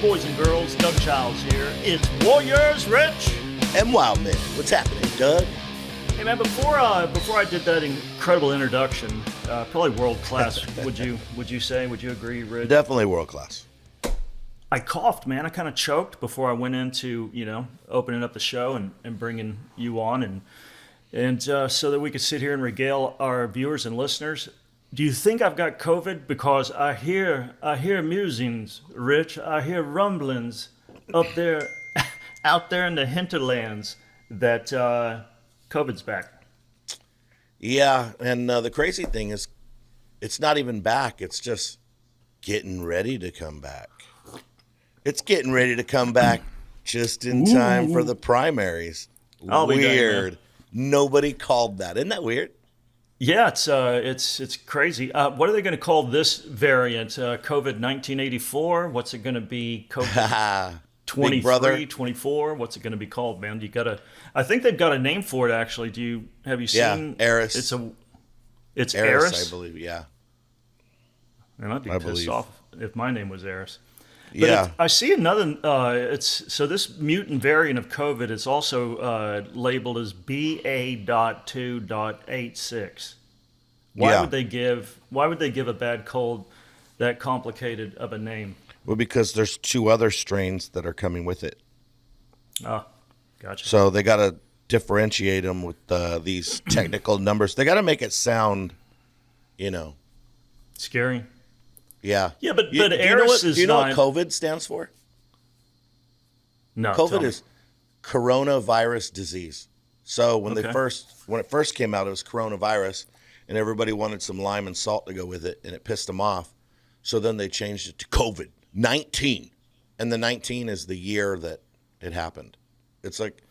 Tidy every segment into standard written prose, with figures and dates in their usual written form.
boys and girls, Doug Childs here. It's Warriors, Rich. And Wildmen. What's happening, Doug? Hey man, before I did that incredible introduction, probably world class. would you say? Would you agree, Rich? Definitely world class. I coughed, man. I kind of choked before I went into opening up the show and bringing you on and so that we could sit here and regale our viewers and listeners. Do you think I've got COVID? Because I hear musings, Rich. I hear rumblings up there, out there in the hinterlands that COVID's back. Yeah, and the crazy thing is, it's not even back. It's just getting ready to come back. It's getting ready to come back just in time for the primaries. Weird. Nobody called that. Isn't that weird? Yeah, it's crazy. What are they going to call this variant? COVID 1984? What's it going to be? COVID 23, 24? What's it going to be called, man? I think they've got a name for it actually. Have you seen? Yeah, Eris. It's Eris, I believe. Yeah. And I'd be pissed off if my name was Eris. But yeah. I see another. So this mutant variant of COVID is also labeled as BA.2.86. Why would they give a bad cold that complicated of a name? Well, because there's two other strains that are coming with it. Oh, gotcha. So they got to differentiate them with these technical numbers. They got to make it sound, scary. Yeah. Yeah, but Eris is. Do you know what COVID stands for? No. COVID is coronavirus disease. So when it first came out, it was coronavirus, and everybody wanted some lime and salt to go with it, and it pissed them off. So then they changed it to COVID-19, and the 19 is the year that it happened. It's like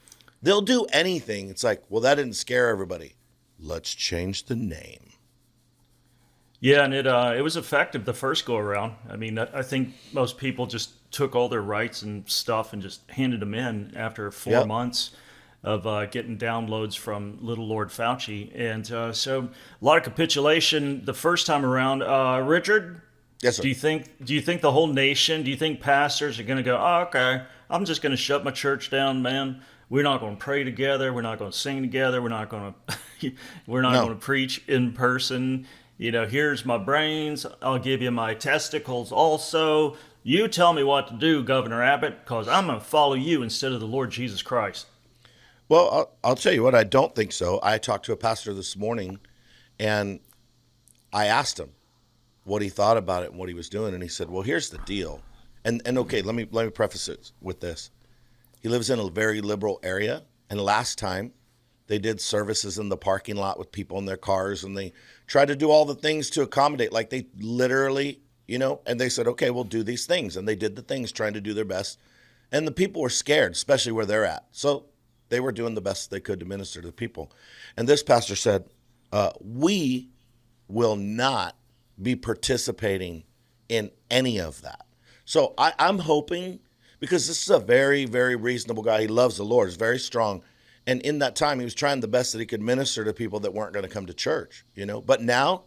they'll do anything. It's like, well, that didn't scare everybody. Let's change the name. Yeah, and it was effective the first go around. I mean, I think most people just took all their rights and stuff and just handed them in after 4 months of getting downloads from little Lord Fauci, and so a lot of capitulation the first time around. Richard, yes, sir. Do you think the whole nation? Do you think pastors are going to go? Oh, okay, I'm just going to shut my church down, man. We're not going to pray together. We're not going to sing together. We're not going to preach in person. Here's my brains. I'll give you my testicles also. You tell me what to do, Governor Abbott, because I'm going to follow you instead of the Lord Jesus Christ. Well, I'll tell you what, I don't think so. I talked to a pastor this morning, and I asked him what he thought about it and what he was doing, and he said, well, here's the deal. And okay, let me preface it with this. He lives in a very liberal area, and last time they did services in the parking lot with people in their cars, and they tried to do all the things to accommodate. Like they literally, and they said, okay, we'll do these things. And they did the things trying to do their best. And the people were scared, especially where they're at. So they were doing the best they could to minister to the people. And this pastor said, we will not be participating in any of that. So I'm hoping, because this is a very, very reasonable guy. He loves the Lord. He's very strong. And in that time, he was trying the best that he could minister to people that weren't going to come to church, But now,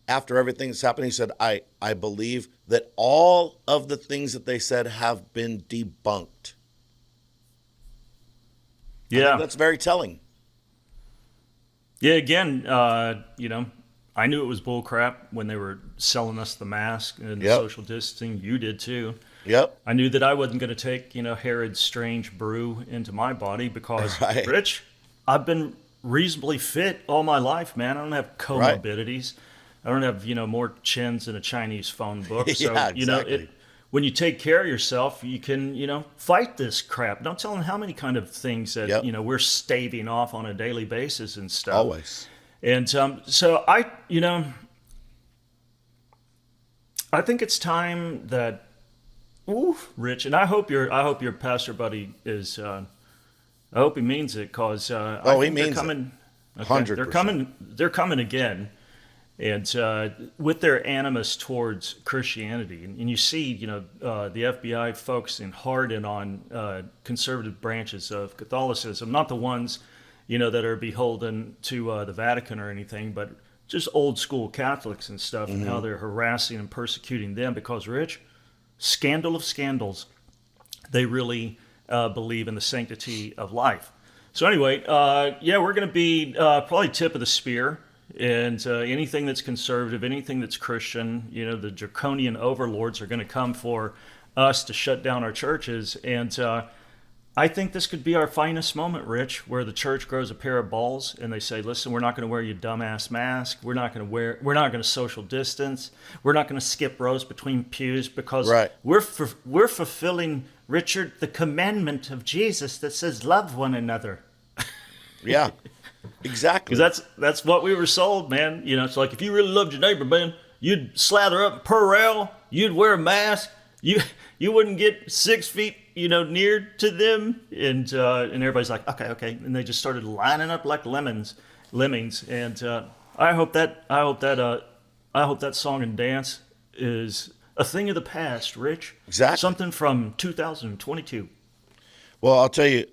after everything that's happened, he said, I believe that all of the things that they said have been debunked. Yeah. I think that's very telling. Yeah, again, I knew it was bull crap when they were selling us the mask and the social distancing. You did too. Yep. I knew that I wasn't going to take, Herod's strange brew into my body because, Rich, I've been reasonably fit all my life, man. I don't have comorbidities. I don't have, more chins than a Chinese phone book. So, yeah, exactly. When you take care of yourself, you can, fight this crap. Don't tell them how many kind of things that, we're staving off on a daily basis and stuff. Always. And so I think it's time that, Rich, and I hope your pastor buddy is. I hope he means it, because he means coming. it. 100%. They're coming again, and with their animus towards Christianity, and you see, the FBI focusing hard in on conservative branches of Catholicism, not the ones, that are beholden to the Vatican or anything, but just old school Catholics and stuff, and how they're harassing and persecuting them because, Rich, scandal of scandals. they really believe in the sanctity of life. So anyway, we're going to be probably tip of the spear, and anything that's conservative, anything that's Christian, the draconian overlords are going to come for us to shut down our churches. And I think this could be our finest moment, Rich, where the church grows a pair of balls and they say, listen, we're not going to wear your dumbass mask. We're not going to social distance. We're not going to skip rows between pews because we're fulfilling, Richard, the commandment of Jesus that says love one another. Yeah, exactly. Because that's what we were sold, man. It's like if you really loved your neighbor, man, you'd slather up Purell, you'd wear a mask, you wouldn't get 6 feet near to them, and everybody's like, okay, and they just started lining up like lemmings, and I hope that song and dance is a thing of the past, Rich. Exactly. Something from 2022. Well, I'll tell you,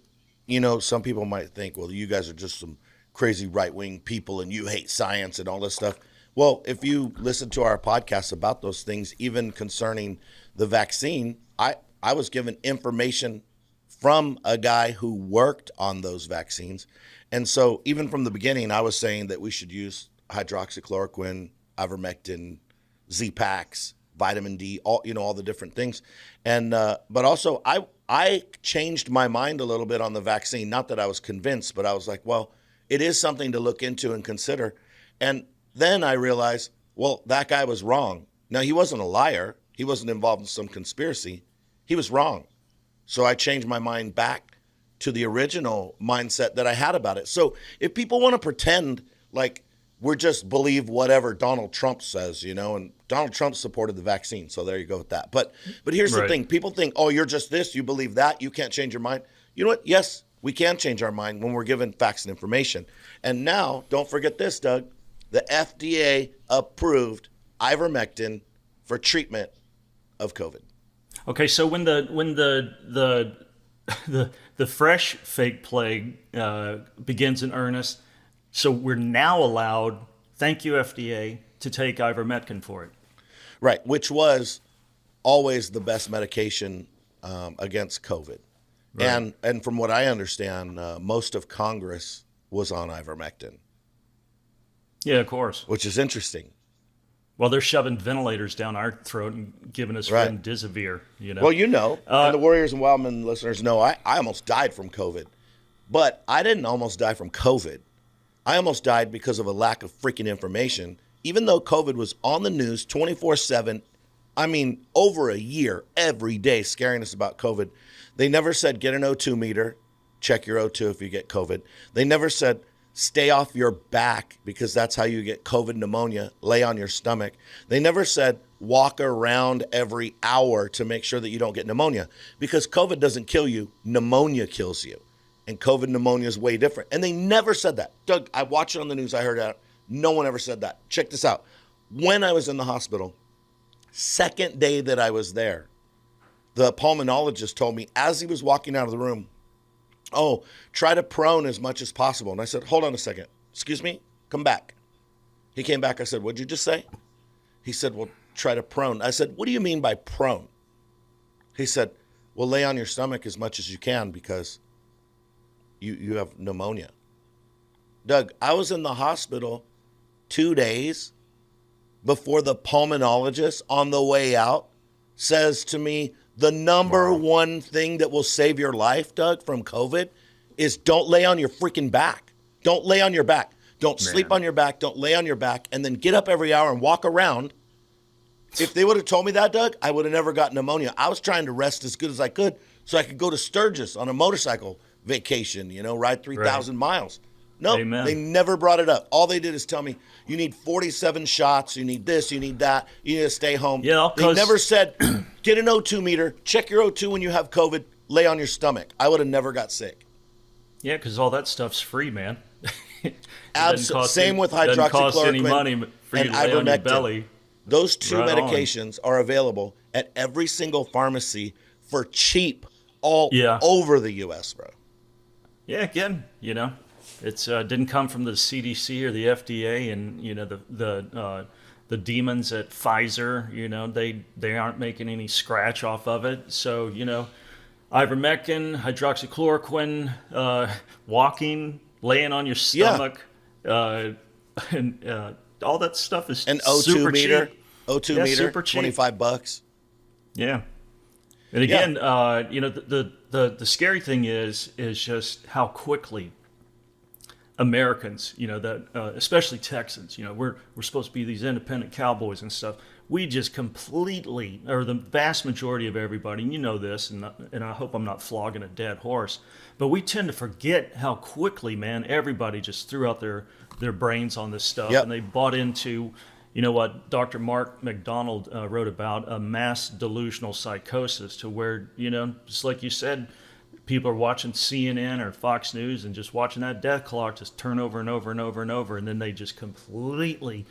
some people might think, well, you guys are just some crazy right-wing people and you hate science and all this stuff. Well, if you listen to our podcast about those things, even concerning the vaccine, I was given information from a guy who worked on those vaccines. And so even from the beginning, I was saying that we should use hydroxychloroquine, ivermectin, Z-Paks, vitamin D, all the different things. And but also I changed my mind a little bit on the vaccine. Not that I was convinced, but I was like, well, it is something to look into and consider. And then I realized, well, that guy was wrong. Now, he wasn't a liar. He wasn't involved in some conspiracy. He was wrong. So I changed my mind back to the original mindset that I had about it. So if people want to pretend like we're just believe whatever Donald Trump says, and Donald Trump supported the vaccine. So there you go with that. But here's the thing. People think, oh, you're just this. You believe that. You can't change your mind. You know what? Yes, we can change our mind when we're given facts and information. And now, don't forget this, Doug. The FDA approved ivermectin for treatment of COVID. Okay, so when the fresh fake plague begins in earnest, so we're now allowed, thank you FDA, to take ivermectin for it. Right, which was always the best medication against COVID. Right. And from what I understand, most of Congress was on ivermectin. Yeah, of course. Which is interesting. Well, they're shoving ventilators down our throat and giving us remdesivir, Well, and the Warriors and Wildmen listeners know I almost died from COVID. But I didn't almost die from COVID. I almost died because of a lack of freaking information. Even though COVID was on the news 24/7, over a year, every day, scaring us about COVID. They never said get an O2 meter, check your O2 if you get COVID. They never said stay off your back because that's how you get COVID pneumonia, lay on your stomach. They never said walk around every hour to make sure that you don't get pneumonia because COVID doesn't kill you, pneumonia kills you. And COVID pneumonia is way different. And they never said that. Doug, I watched it on the news, I heard that. No one ever said that. Check this out. When I was in the hospital, second day that I was there, the pulmonologist told me as he was walking out of the room, oh, try to prone as much as possible. And I said, hold on a second. Excuse me? Come back. He came back. I said, what'd you just say? He said, well, try to prone. I said, what do you mean by prone? He said, well, lay on your stomach as much as you can because you have pneumonia. Doug, I was in the hospital 2 days before the pulmonologist on the way out says to me, the number one thing that will save your life, Doug, from COVID is don't lay on your freaking back. Don't lay on your back. Don't sleep on your back. Don't lay on your back. And then get up every hour and walk around. If they would have told me that, Doug, I would have never gotten pneumonia. I was trying to rest as good as I could so I could go to Sturgis on a motorcycle vacation, ride 3,000 miles. No, They never brought it up. All they did is tell me, you need 47 shots, you need this, you need that, you need to stay home. Yeah, they never said, get an O2 meter, check your O2 when you have COVID, lay on your stomach. I would have never got sick. Yeah, because all that stuff's free, man. Same with hydroxychloroquine any money for you and to lay on your ivermectin. belly. Those two medications are available at every single pharmacy for cheap all over the U.S., bro. Yeah, again, it's didn't come from the CDC or the FDA, and the demons at Pfizer. They aren't making any scratch off of it. So ivermectin, hydroxychloroquine, walking, laying on your Yeah. stomach, and all that stuff is An O2 super meter, cheap. O2 Yeah, meter, super cheap. $25. Yeah. And Yeah. again, the scary thing is just how quickly Americans, that especially Texans, we're supposed to be these independent cowboys and stuff. We just completely, or the vast majority of everybody, and you know this, and I hope I'm not flogging a dead horse, but we tend to forget how quickly, man, everybody just threw out their brains on this stuff, Yep. and they bought into, what Dr. Mark McDonald wrote about, a mass delusional psychosis, to where, just like you said, people are watching CNN or Fox News and just watching that death clock just turn over and over and over and over, and then they just completely,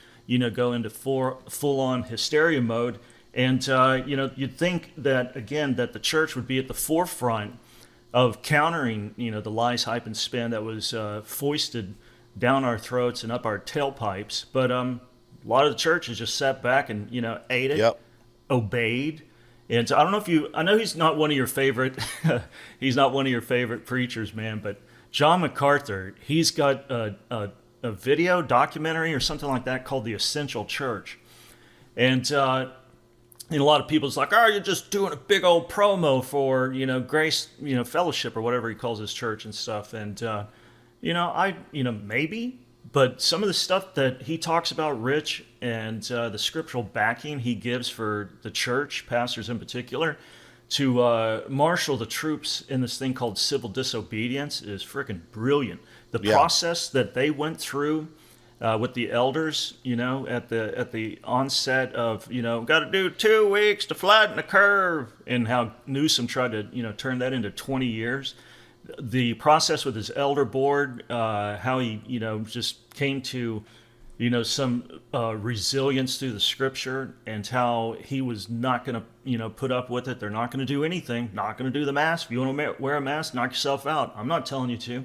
go into full-on hysteria mode. And you'd think that again that the church would be at the forefront of countering, the lies, hype, and spin that was foisted down our throats and up our tailpipes. But a lot of the churches just sat back and ate it, Yep. obeyed. And so I don't know if I know he's not one of your favorite, he's not one of your favorite preachers, man, but John MacArthur, he's got a video documentary or something like that called The Essential Church. And a lot of people's like, oh, you're just doing a big old promo for, Grace, Fellowship or whatever he calls his church and stuff. And, maybe. But some of the stuff that he talks about, Rich, and the scriptural backing he gives for the church, pastors in particular, to marshal the troops in this thing called civil disobedience is freaking brilliant. The Yeah. process that they went through with the elders, at the onset of, got to do 2 weeks to flatten the curve, and how Newsom tried to, turn that into 20 years. The process with his elder board, how he, just came to, some resilience through the scripture, and how he was not going to, put up with it. They're not going to do anything, not going to do the mask. If you want to wear a mask, knock yourself out. I'm not telling you to.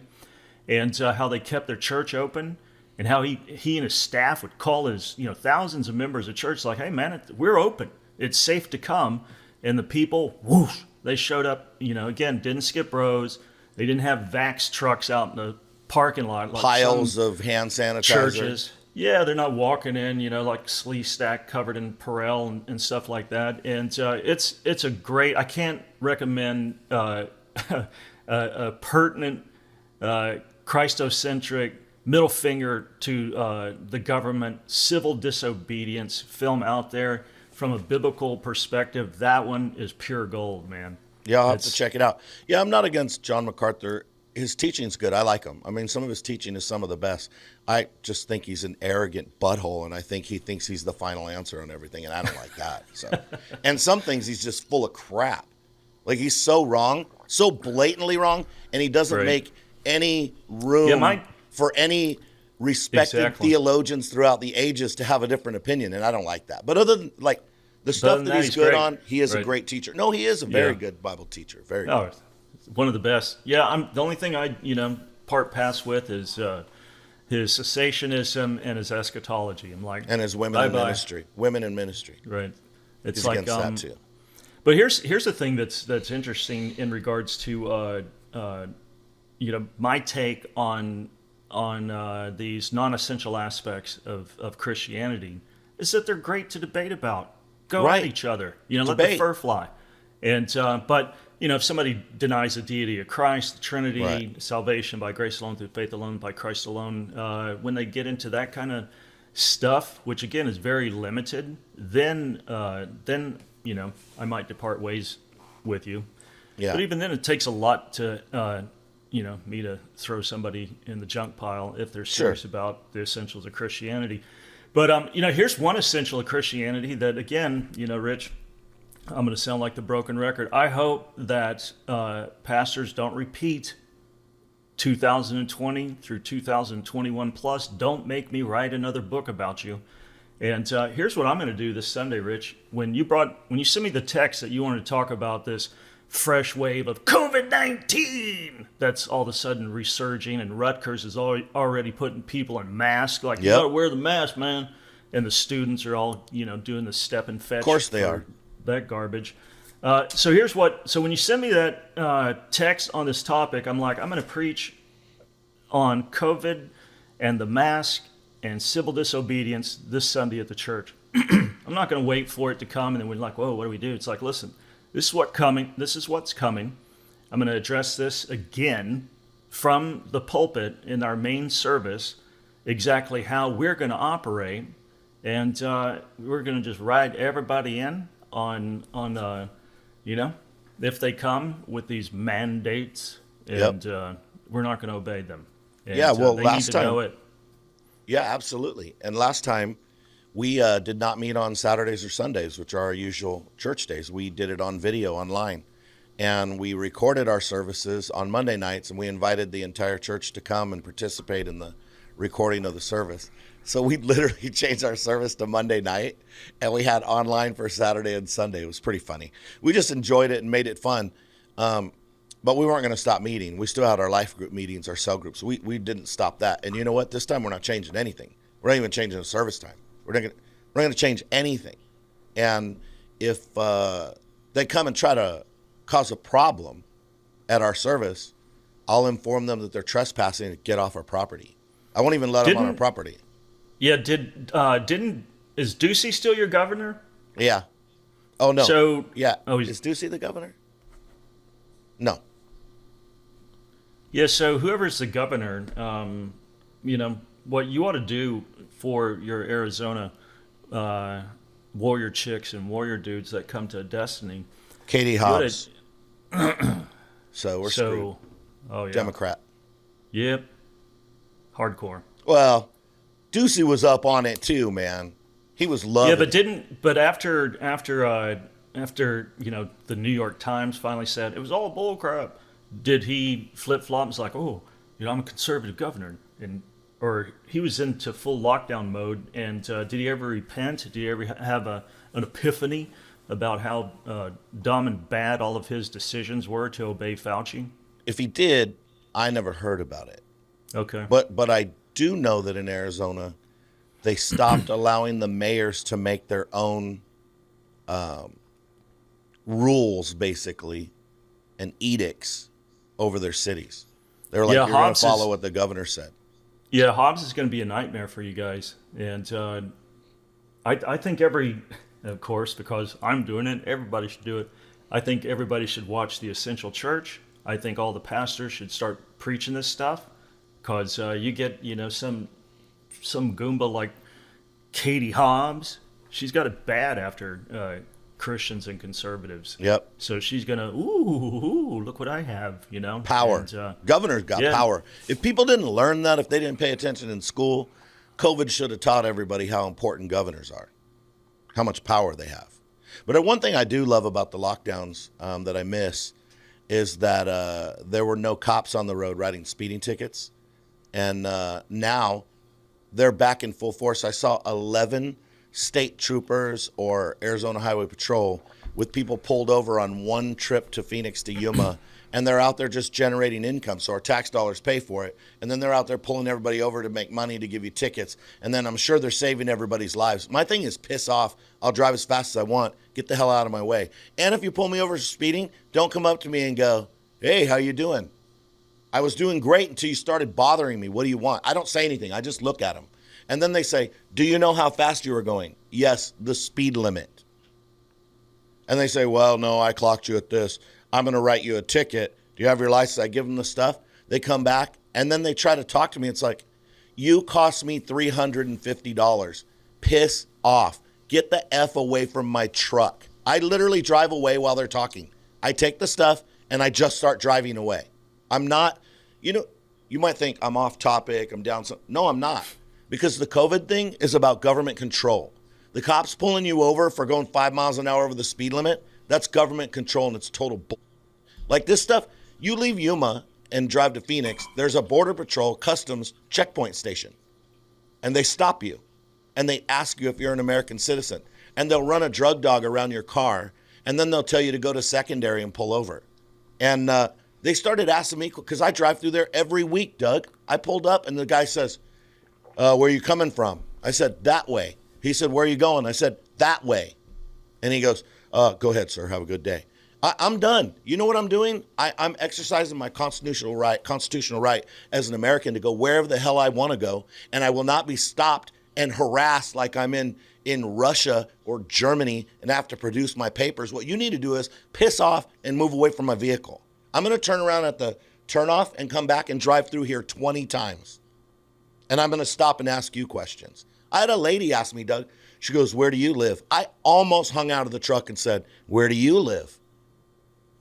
And how they kept their church open, and how he and his staff would call his, thousands of members of church like, hey, man, we're open. It's safe to come. And the people, whoosh, they showed up, again, didn't skip rows. They didn't have Vax trucks out in the parking lot. Like Piles of hand sanitizer. churches. Yeah, they're not walking in, like sleeve stack covered in Perel and stuff like that. And it's a great, I can't recommend a pertinent, Christocentric, middle finger to the government, civil disobedience film out there from a biblical perspective. That one is pure gold, man. Yeah, I'll have to check it out. Yeah, I'm not against John MacArthur. His teaching's good. I like him. I mean, some of his teaching is some of the best. I just think he's an arrogant butthole, and I think he thinks he's the final answer on everything, and I don't like that. So, and some things he's just full of crap. Like, he's so wrong, so blatantly wrong, and he doesn't Right. make any room for any respected theologians throughout the ages to have a different opinion, and I don't like that. But other than, like, the stuff that he's good great. on, he is a Right. great teacher. No, he is a very Yeah. good Bible teacher. Very good. Oh, one of the best. Yeah, the only thing I part pass with is his cessationism and his eschatology. I'm like, And his women in bye-bye. ministry. Women in ministry. Right. It's He's like against that too. But here's the thing that's interesting in regards to my take on these non-essential aspects of Christianity is that they're great to debate about. Go Right. at each other. Let the Debate. fur fly. And but if somebody denies the deity of Christ, the Trinity, Right. salvation by grace alone, through faith alone, by Christ alone, when they get into that kind of stuff, which again is very limited, then I might depart ways with you. Yeah. But even then, it takes a lot to me to throw somebody in the junk pile if they're serious about the essentials of Christianity. But here's one essential of Christianity that, again, Rich, I'm going to sound like the broken record. I hope that pastors don't repeat 2020 through 2021 plus. Don't make me write another book about you. And here's what I'm going to do this Sunday, Rich. When you sent me the text that you wanted to talk about this fresh wave of COVID-19 that's all of a sudden resurging, and Rutgers is already putting people in masks. Like, you got to wear the mask, man. And the students are all, doing the step and fetch. Of course they are. That garbage. So here's what. So when you send me that text on this topic, I'm like, I'm going to preach on COVID and the mask and civil disobedience this Sunday at the church. I'm not going to wait for it to come and then we're like, whoa, what do we do? It's like, listen, this is what coming. This is what's coming. I'm going to address this again from the pulpit in our main service, exactly how we're going to operate, and we're going to just ride everybody in on if they come with these mandates, and we're not going to obey them. And, Yeah, well, they last need to time, know it. yeah, absolutely. And last time, we did not meet on Saturdays or Sundays, which are our usual church days. We did it on video online. And we recorded our services on Monday nights, and we invited the entire church to come and participate in the recording of the service. So we literally changed our service to Monday night, and we had online for Saturday and Sunday. It was pretty funny. We just enjoyed it and made it fun. But we weren't going to stop meeting. We still had our life group meetings, our cell groups. We didn't stop that. And you know what? This time we're not changing anything. We're not even changing the service time. We're not going to change anything. And if they come and try to cause a problem at our service, I'll inform them that they're trespassing and get off our property. I won't even let them on our property. Yeah, is Ducey still your governor? Yeah. Oh, no. So yeah. Is Ducey the governor? No. Yeah, so whoever's the governor, what you ought to do for your Arizona warrior chicks and warrior dudes that come to Destiny. Katie Hobbs. So we're screwed. Oh, yeah. Democrat. Yep. Hardcore. Well, Ducey was up on it too, man. He was loving it. But after the New York Times finally said it was all bull crap, did he flip flop? It's like, I'm a conservative governor, or he was into full lockdown mode. And did he ever repent? Did he ever have an epiphany about how dumb and bad all of his decisions were to obey Fauci? If he did, I never heard about it. Okay. But I do know that in Arizona, they stopped allowing the mayors to make their own rules, basically, and edicts over their cities. They were like, you're going to follow what the governor said. Yeah, Hobbs is going to be a nightmare for you guys. And I think of course, because I'm doing it, everybody should do it. I think everybody should watch The Essential Church. I think all the pastors should start preaching this stuff, because you get, some Goomba like Katie Hobbs. She's got it bad after Christians and conservatives. Yep. So she's gonna, look what I have, Power. And, Governor's got power. If people didn't learn that, if they didn't pay attention in school, COVID should have taught everybody how important governors are, how much power they have. But one thing I do love about the lockdowns that I miss is that there were no cops on the road writing speeding tickets. And now they're back in full force. I saw 11 state troopers or Arizona Highway Patrol with people pulled over on one trip to Phoenix to Yuma, and they're out there just generating income, so our tax dollars pay for it. And then they're out there pulling everybody over to make money to give you tickets, and then I'm sure they're saving everybody's lives. My thing is piss off. I'll drive as fast as I want. Get the hell out of my way. And if you pull me over for speeding, don't come up to me and go, hey, how you doing? I was doing great until you started bothering me. What do you want? I don't say anything. I just look at them. And then they say, do you know how fast you were going? Yes, the speed limit. And they say, well, no, I clocked you at this. I'm going to write you a ticket. Do you have your license? I give them the stuff. They come back, and then they try to talk to me. It's like, you cost me $350. Piss off. Get the F away from my truck. I literally drive away while they're talking. I take the stuff, and I just start driving away. I'm not, you might think I'm off topic. I'm down. No, I'm not. Because the COVID thing is about government control. The cops pulling you over for going 5 miles an hour over the speed limit, that's government control, and it's total bull. Like this stuff, you leave Yuma and drive to Phoenix, there's a Border Patrol Customs checkpoint station. And they stop you. And they ask you if you're an American citizen. And they'll run a drug dog around your car. And then they'll tell you to go to secondary and pull over. And they started asking me, because I drive through there every week, Doug. I pulled up, and the guy says, where are you coming from? I said, that way. He said, where are you going? I said, that way. And he goes, go ahead, sir. Have a good day. I'm done. You know what I'm doing? I'm exercising my constitutional right as an American to go wherever the hell I want to go, and I will not be stopped and harassed like I'm in Russia or Germany and have to produce my papers. What you need to do is piss off and move away from my vehicle. I'm going to turn around at the turnoff and come back and drive through here 20 times. And I'm going to stop and ask you questions. I had a lady ask me, Doug, she goes, "Where do you live?" I almost hung out of the truck and said, "Where do you live?"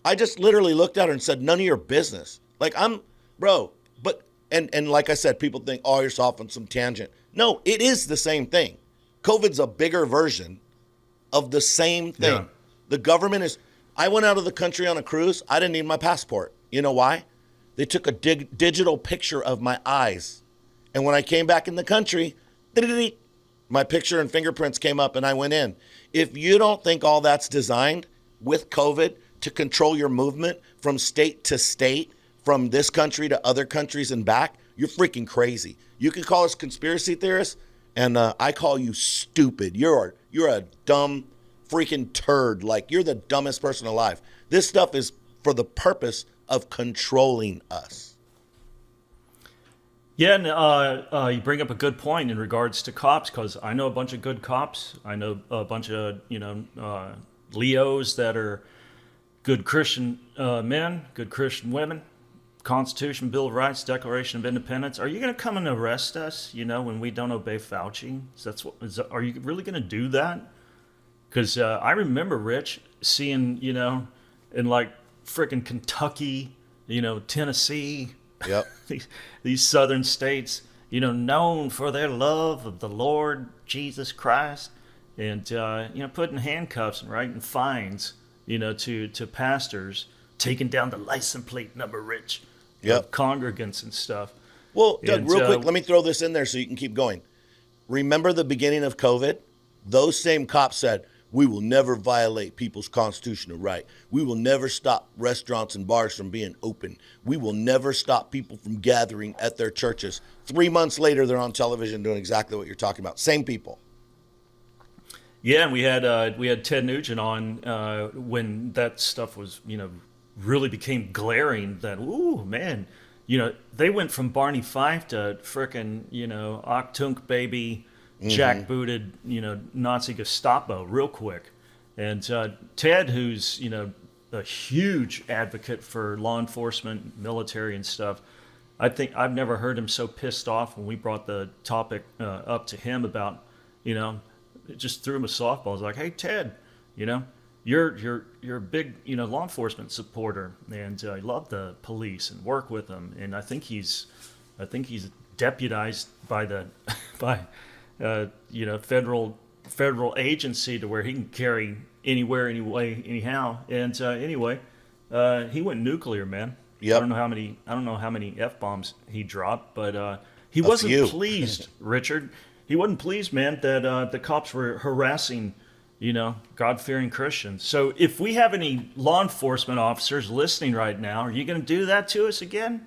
I just literally looked at her and said, "None of your business." Like, bro, but, and like I said, people think, "Oh, you're off on some tangent." No, it is the same thing. COVID's a bigger version of the same thing. Yeah. The government I went out of the country on a cruise. I didn't need my passport. You know why? They took a digital picture of my eyes. And when I came back in the country, my picture and fingerprints came up and I went in. If you don't think all that's designed with COVID to control your movement from state to state, from this country to other countries and back, you're freaking crazy. You can call us conspiracy theorists, and I call you stupid. You're a dumb freaking turd. Like, you're the dumbest person alive. This stuff is for the purpose of controlling us. Yeah, and you bring up a good point in regards to cops, because I know a bunch of good cops. I know a bunch of Leos that are good Christian men, good Christian women. Constitution, Bill of Rights, Declaration of Independence. Are you going to come and arrest us? When we don't obey Fauci? Are you really going to do that? Because I remember, Rich, seeing in like frickin' Kentucky, Tennessee. Yep. these southern states, known for their love of the Lord Jesus Christ, and putting handcuffs and writing fines, to pastors, taking down the license plate number, Rich, yep, of congregants and stuff. Well, Doug, real quick, let me throw this in there so you can keep going. Remember the beginning of COVID? Those same cops said, "We will never violate people's constitutional right. We will never stop restaurants and bars from being open. We will never stop people from gathering at their churches." 3 months later, they're on television doing exactly what you're talking about. Same people. Yeah, and we had Ted Nugent on when that stuff was really became glaring. That man, they went from Barney Fife to frickin' Octunk baby, jackbooted Nazi Gestapo real quick, and Ted, who's a huge advocate for law enforcement, military, and stuff. I think I've never heard him so pissed off when we brought the topic up to him about it just threw him a softball. I was like, "Hey, Ted, you're a big law enforcement supporter, and you love the police and work with them, and I think he's deputized by the federal agency to where he can carry anywhere, anyway, anyhow." And anyway, he went nuclear, man. Yep. I don't know how many F-bombs he dropped, but he wasn't pleased, Richard. He wasn't pleased, man, that the cops were harassing, God-fearing Christians. So if we have any law enforcement officers listening right now, are you going to do that to us again?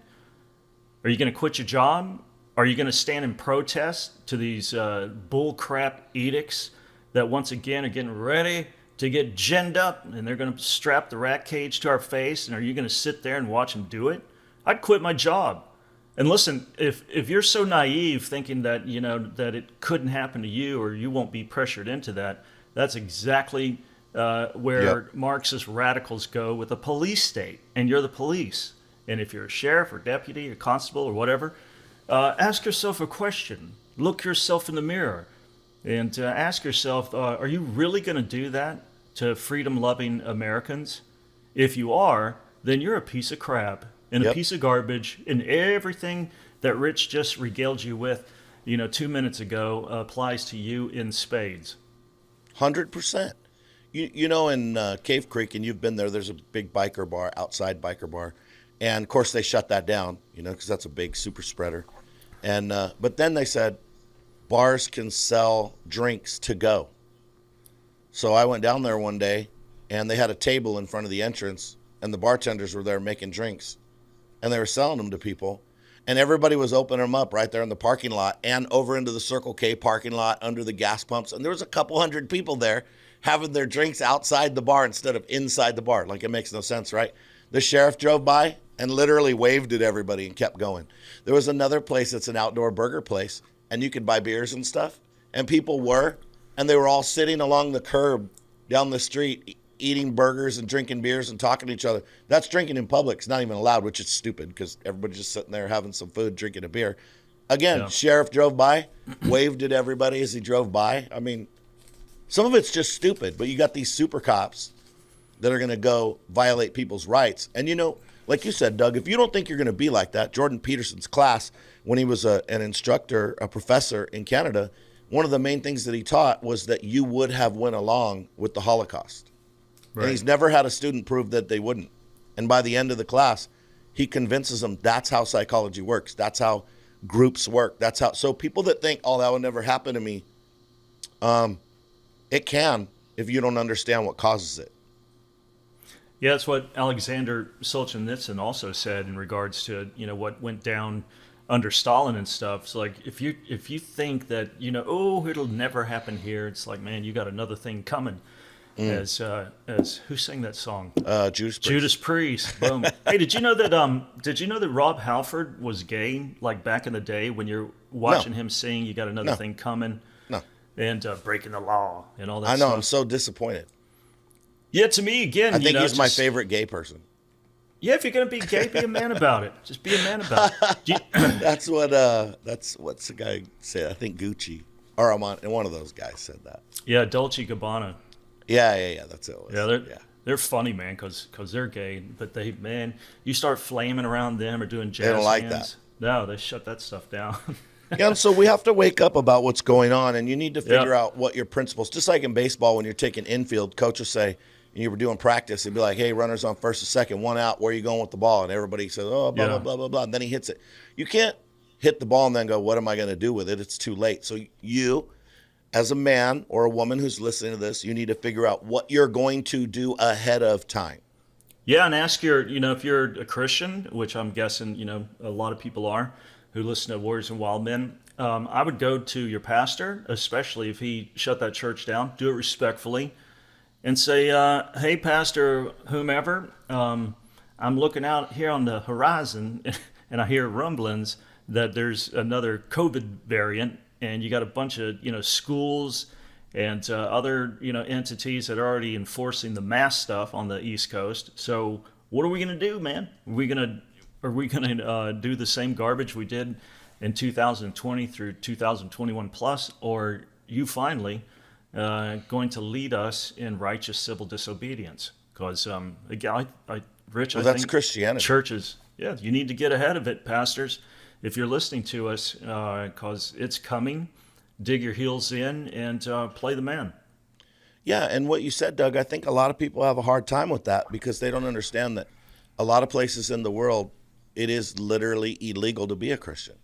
Are you going to quit your job? Are you going to stand in protest to these bullcrap edicts that once again are getting ready to get ginned up, and they're going to strap the rat cage to our face? And are you going to sit there and watch them do it? I'd quit my job. And listen, if you're so naive thinking that that it couldn't happen to you or you won't be pressured into that, that's exactly where Marxist radicals go with a police state, and you're the police. And if you're a sheriff or deputy or constable or whatever, ask yourself a question. Look yourself in the mirror, and ask yourself: are you really going to do that to freedom-loving Americans? If you are, then you're a piece of crap and a piece of garbage, and everything that Rich just regaled you with, 2 minutes ago, applies to you in spades. 100%. In Cave Creek, and you've been there, there's a big biker bar, outside biker bar. And, of course, they shut that down, because that's a big super spreader. And but then they said bars can sell drinks to go. So I went down there one day, and they had a table in front of the entrance, and the bartenders were there making drinks. And they were selling them to people. And everybody was opening them up right there in the parking lot and over into the Circle K parking lot under the gas pumps. And there was a couple hundred people there having their drinks outside the bar instead of inside the bar. Like, it makes no sense, right? The sheriff drove by and literally waved at everybody and kept going. There was another place that's an outdoor burger place, and you could buy beers and stuff. And people and they were all sitting along the curb down the street eating burgers and drinking beers and talking to each other. That's drinking in public. It's not even allowed, which is stupid because everybody's just sitting there having some food, drinking a beer. Again, Yeah. Sheriff drove by, waved at everybody as he drove by. I mean, some of it's just stupid, but you got these super cops that are going to go violate people's rights. And, like you said, Doug, if you don't think you're going to be like that, Jordan Peterson's class, when he was an instructor, a professor in Canada, one of the main things that he taught was that you would have went along with the Holocaust. Right. And he's never had a student prove that they wouldn't. And by the end of the class, he convinces them that's how psychology works. That's how groups work. So people that think, oh, that would never happen to me, it can if you don't understand what causes it. Yeah, that's what Alexander Solzhenitsyn also said in regards to, what went down under Stalin and stuff. So, like, if you think that, oh, it'll never happen here, it's like, man, you got another thing coming. As who sang that song? Judas Priest. Judas Priest. Boom. Hey, did you know that Rob Halford was gay, like, back in the day when you're watching him sing, you got another thing coming? No. And breaking the law and all that I know, stuff. I'm so disappointed. Yeah, to me, again, I think he's my favorite gay person. Yeah, if you're going to be gay, be a man about it. Just be a man about it. That's what's the guy said. I think Gucci or Armand, and one of those guys said that. Yeah, Dolce Gabbana. Yeah, that's it. They're funny, man, because they're gay. But you start flaming around them or doing jazz They don't like hands. that. No, they shut that stuff down. Yeah, and so we have to wake up about what's going on, and you need to figure out what your principles. Just like in baseball, when you're taking infield, coach will say, and you were doing practice, he'd be like, "Hey, runners on first and second, one out. Where are you going with the ball?" And everybody says, "Oh, blah blah blah blah blah." And then he hits it. You can't hit the ball and then go, "What am I going to do with it?" It's too late. So you, as a man or a woman who's listening to this, you need to figure out what you're going to do ahead of time. Yeah, and ask if you're a Christian, which I'm guessing, a lot of people are, who listen to Warriors and Wildmen, I would go to your pastor, especially if he shut that church down, do it respectfully, and say, hey, pastor, whomever, I'm looking out here on the horizon, and I hear rumblings that there's another COVID variant, and you got a bunch of, schools and other, entities that are already enforcing the mask stuff on the East Coast. So what are we going to do, man? Are we going to do the same garbage we did in 2020 through 2021 plus, or are you finally going to lead us in righteous civil disobedience? Because again, Rich, I that's think Christianity. Churches, you need to get ahead of it, pastors. If you're listening to us, because it's coming, dig your heels in and play the man. Yeah, and what you said, Doug, I think a lot of people have a hard time with that because they don't understand that a lot of places in the world, it is literally illegal to be a Christian.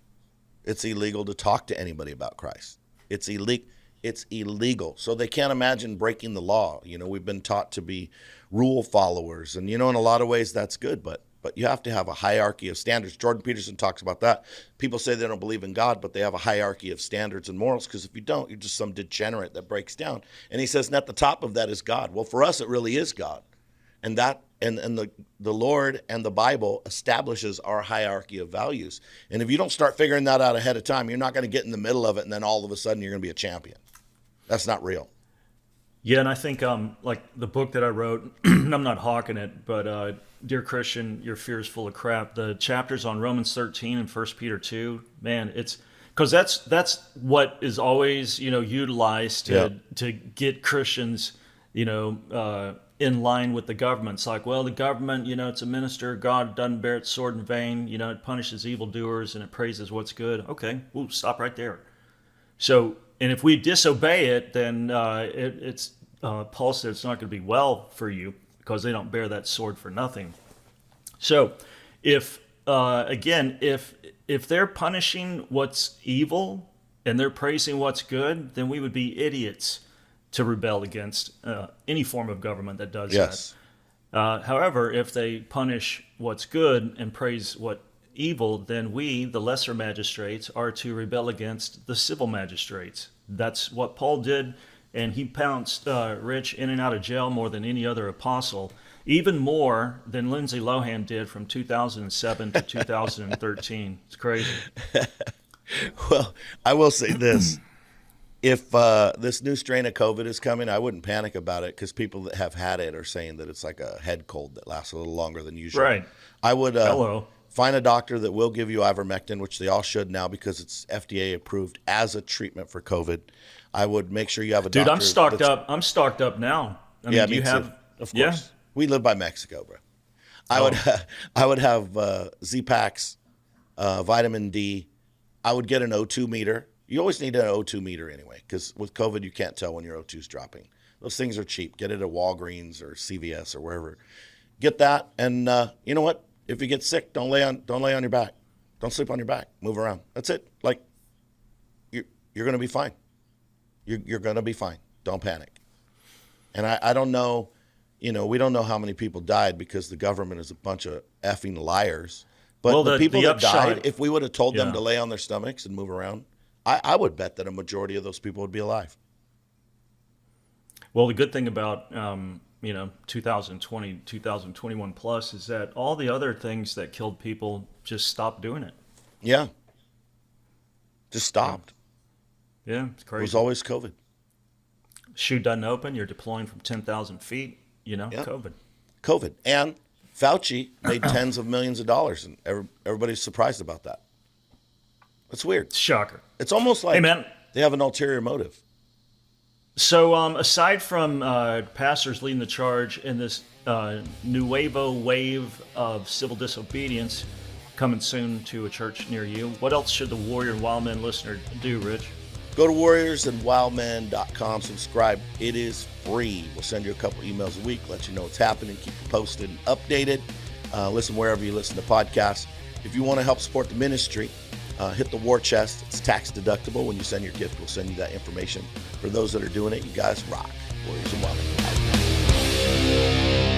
It's illegal to talk to anybody about Christ. It's illegal. So they can't imagine breaking the law. We've been taught to be rule followers. And, in a lot of ways that's good, but you have to have a hierarchy of standards. Jordan Peterson talks about that. People say they don't believe in God, but they have a hierarchy of standards and morals, because if you don't, you're just some degenerate that breaks down. And he says, and at the top of that is God. Well, for us, it really is God. And that and the Lord and the Bible establishes our hierarchy of values. And if you don't start figuring that out ahead of time, you're not going to get in the middle of it, and then all of a sudden you're going to be a champion. That's not real. Yeah, and I think like the book that I wrote, I'm not hawking it, but Dear Christian, Your Fear is Full of Crap. The chapters on Romans 13 and 1 Peter 2, man, it's because that's what is always utilized to get Christians in line with the government. It's like, well, the government, it's a minister. God doesn't bear its sword in vain. It punishes evildoers and it praises what's good. Okay, we'll stop right there. So, and if we disobey it, then it's Paul said it's not going to be well for you because they don't bear that sword for nothing. So, if they're punishing what's evil and they're praising what's good, then we would be idiots to rebel against any form of government that does that. However, if they punish what's good and praise what evil, then we, the lesser magistrates, are to rebel against the civil magistrates. That's what Paul did, and he pounced Rich in and out of jail more than any other apostle, even more than Lindsay Lohan did from 2007 to 2013. It's crazy. Well, I will say this. If this new strain of COVID is coming, I wouldn't panic about it because people that have had it are saying that it's like a head cold that lasts a little longer than usual. Right. I would find a doctor that will give you ivermectin, which they all should now because it's FDA approved as a treatment for COVID. I would make sure you have a doctor. Dude, I'm stocked up. I'm stocked up now. I mean, do you have? Too. Of course. We live by Mexico, bro. I would have Z-Packs, vitamin D. I would get an O2 meter. You always need an O2 meter anyway, because with COVID, you can't tell when your O2 is dropping. Those things are cheap. Get it at Walgreens or CVS or wherever. Get that, and you know what? If you get sick, don't lay on your back. Don't sleep on your back. Move around. That's it. Like you're going to be fine. You're going to be fine. Don't panic. And I don't know. We don't know how many people died because the government is a bunch of effing liars. But the people that died, if we would have told them to lay on their stomachs and move around, I would bet that a majority of those people would be alive. Well, the good thing about 2020, 2021 plus is that all the other things that killed people just stopped doing it. Yeah. Just stopped. Yeah, it's crazy. It was always COVID. Chute doesn't open. You're deploying from 10,000 feet. COVID. And Fauci made tens of millions of dollars, and everybody's surprised about that. It's weird. It's shocker. It's almost like they have an ulterior motive. So aside from pastors leading the charge in this nuevo wave of civil disobedience coming soon to a church near you, what else should the Warrior and Wildmen listener do, Rich? Go to warriorsandwildmen.com, subscribe. It is free. We'll send you a couple emails a week, let you know what's happening, keep you posted and updated. Listen wherever you listen to podcasts. If you want to help support the ministry, hit the war chest. It's tax deductible. When you send your gift, we'll send you that information. For those that are doing it, you guys rock. Warriors and Wildmen.